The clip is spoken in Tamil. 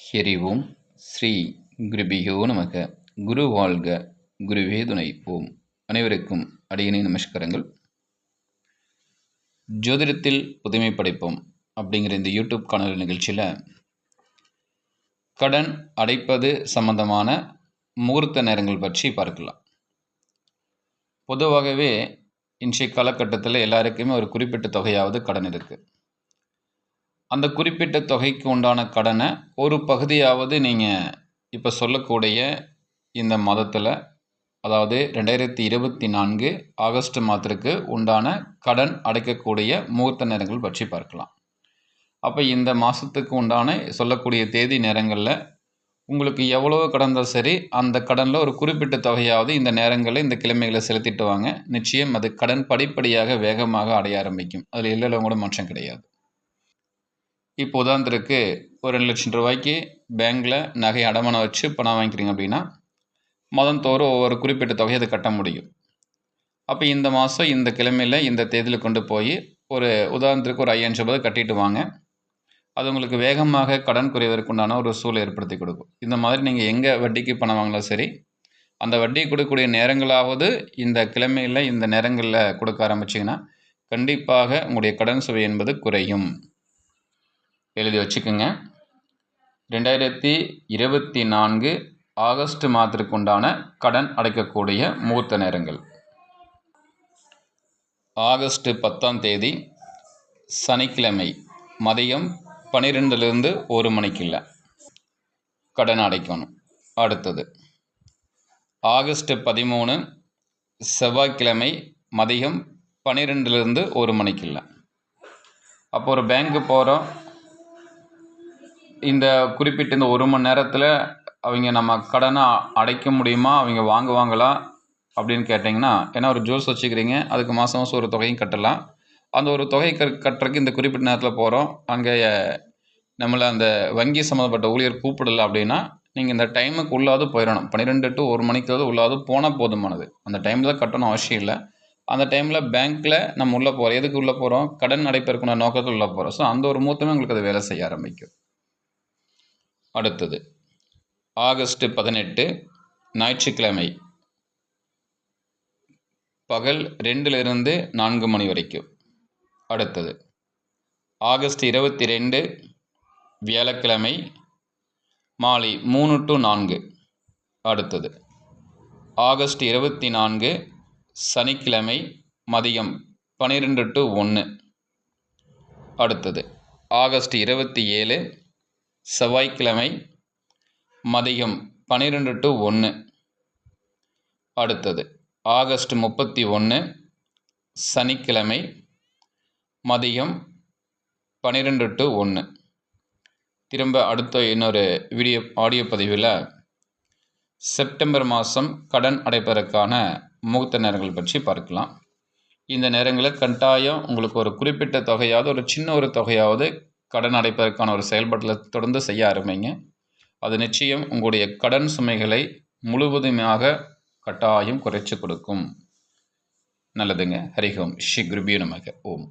ஹரி ஓம் ஸ்ரீ குருபியோ நமக. குரு வாழ்க, குருவே துணை. ஓம். அனைவருக்கும் அடியனின் நமஸ்காரங்கள். ஜோதிடத்தில் புதுமை படைப்போம் அப்படிங்கிற இந்த யூடியூப் காணொலி நிகழ்ச்சியில் கடன் அடைப்பது சம்பந்தமான முகூர்த்த நேரங்கள் பற்றி பார்க்கலாம். பொதுவாகவே இன்றைய காலகட்டத்தில் எல்லாருக்குமே ஒரு குறிப்பிட்ட தொகையாவது கடன் இருக்குது. அந்த குறிப்பிட்ட தொகைக்கு உண்டான கடனை ஒரு பகுதியாவது நீங்கள் இப்போ சொல்லக்கூடிய இந்த மாதத்தில், அதாவது 2024 ஆகஸ்ட் மாதத்திற்கு உண்டான கடன் அடைக்கக்கூடிய முகூர்த்த நேரங்கள் பற்றி பார்க்கலாம். அப்போ இந்த மாதத்துக்கு உண்டான சொல்லக்கூடிய தேதி நேரங்களில் உங்களுக்கு எவ்வளோ கடன் இருந்தாலும் சரி, அந்த கடனில் ஒரு குறிப்பிட்ட தொகையாவது இந்த நேரங்களில் இந்த கிழமைகளை செலுத்திட்டு வாங்க. நிச்சயம் அது கடன் படிப்படியாக வேகமாக அடைய ஆரம்பிக்கும். அதில் எல்லாம் கூட மாற்றம் கிடையாது. இப்போ உதாரணத்திற்கு ஒரு 2 லட்சம் ரூபாய்க்கு பேங்க்கில் நகை அடமானம் வச்சு பணம் வாங்கிக்கிறீங்க அப்படின்னா, மாதந்தோறும் ஒவ்வொரு குறிப்பிட்ட தொகையை அதை கட்ட முடியும். அப்போ இந்த மாதம் இந்த கிழமையில் இந்த தேதியில் கொண்டு போய் ஒரு உதாரணத்திற்கு ஒரு 5,000 ரூபாய் கட்டிட்டு வாங்க. அது உங்களுக்கு வேகமாக கடன் குறைவதற்குண்டான ஒரு சூழலை ஏற்படுத்தி கொடுக்கும். இந்த மாதிரி நீங்கள் எங்கே வட்டிக்கு பணம் வாங்கினாலும் சரி, அந்த வட்டி கொடுக்கக்கூடிய நேரங்களாவது இந்த கிழமையில் இந்த நேரங்களில் கொடுக்க ஆரம்பிச்சிங்கன்னா கண்டிப்பாக உங்களுடைய கடன் சுவை என்பது குறையும். எழுதி வச்சுக்கோங்க. 2024 ஆகஸ்ட் மாதத்திற்கு உண்டான கடன் அடைக்கக்கூடிய முகூர்த்த நேரங்கள். ஆகஸ்ட் 10ஆம் தேதி சனிக்கிழமை மதியம் 12லிருந்து 1 மணிக்குள்ள கடன் அடைக்கணும். அடுத்தது ஆகஸ்ட் 13 செவ்வாய்க்கிழமை மதியம் 12லிருந்து 1 மணிக்குள்ள. அப்போ ஒரு பேங்க்கு போகிறோம், இந்த குறிப்பிட்ட இந்த 1 மணி நேரத்தில் அவங்க நம்ம கடனை அடைக்க முடியுமா, அவங்க வாங்குவாங்களா அப்படின்னு கேட்டிங்கன்னா, ஏன்னா ஒரு ஜூஸ் வச்சுக்கிறீங்க, அதுக்கு மாதம் மாதம் ஒரு தொகையும் கட்டலாம். அந்த ஒரு தொகை கட்டுறதுக்கு இந்த குறிப்பிட்ட நேரத்தில் போகிறோம், அங்கே நம்மளை அந்த வங்கி சம்மந்தப்பட்ட ஊழியர் கூப்பிடலை அப்படின்னா நீங்கள் இந்த டைமுக்கு உள்ளாவது போயிடணும். 12 to 1 மணிக்காவது உள்ளாவது போனால் போதுமானது. அந்த டைமில் தான் கட்டணும் அவசியம் இல்லை. அந்த டைமில் பேங்க்கில் நம்ம உள்ளே போகிறோம். எதுக்கு உள்ளே போகிறோம்? கடன் அடைப்பதற்கான நோக்கத்தில் உள்ளே போகிறோம். ஸோ அந்த ஒரு மூத்தமே உங்களுக்கு அது வேலை செய்ய ஆரம்பிக்கும். அடுத்தது ஆகஸ்ட் 18 ஞாயிற்றுக்கிழமை பகல் 2லிருந்து 4 மணி வரைக்கும். அடுத்தது ஆகஸ்ட் 22 வியாழக்கிழமை மாலை 3 to 4. அடுத்தது ஆகஸ்ட் 24 சனிக்கிழமை மதியம் 12 to 1. அடுத்தது ஆகஸ்ட் 27 செவ்வாய்க்கிழமை மதியம் 12 to 1. அடுத்தது ஆகஸ்ட் 31 சனிக்கிழமை மதியம் 12 to 1. திரும்ப அடுத்த இன்னொரு ஆடியோ பதிவில் செப்டம்பர் மாதம் கடன் அடைப்பதற்கான முகூர்த்த நேரங்கள் பற்றி பார்க்கலாம். இந்த நேரங்களில் கட்டாயம் உங்களுக்கு ஒரு குறிப்பிட்ட தொகையாவது, ஒரு சின்ன ஒரு தொகையாவது கடன் அடைப்பதற்கான ஒரு செயல்பாட்டில் தொடர்ந்து செய்ய ஆரம்பிங்க. அது நிச்சயம் உங்களுடைய கடன் சுமைகளை முழுவதுமாக கட்டாயம் குறைச்சி கொடுக்கும். நல்லதுங்க. ஹரி ஓம். ஸ்ரீ குருபியோ நமக. ஓம்.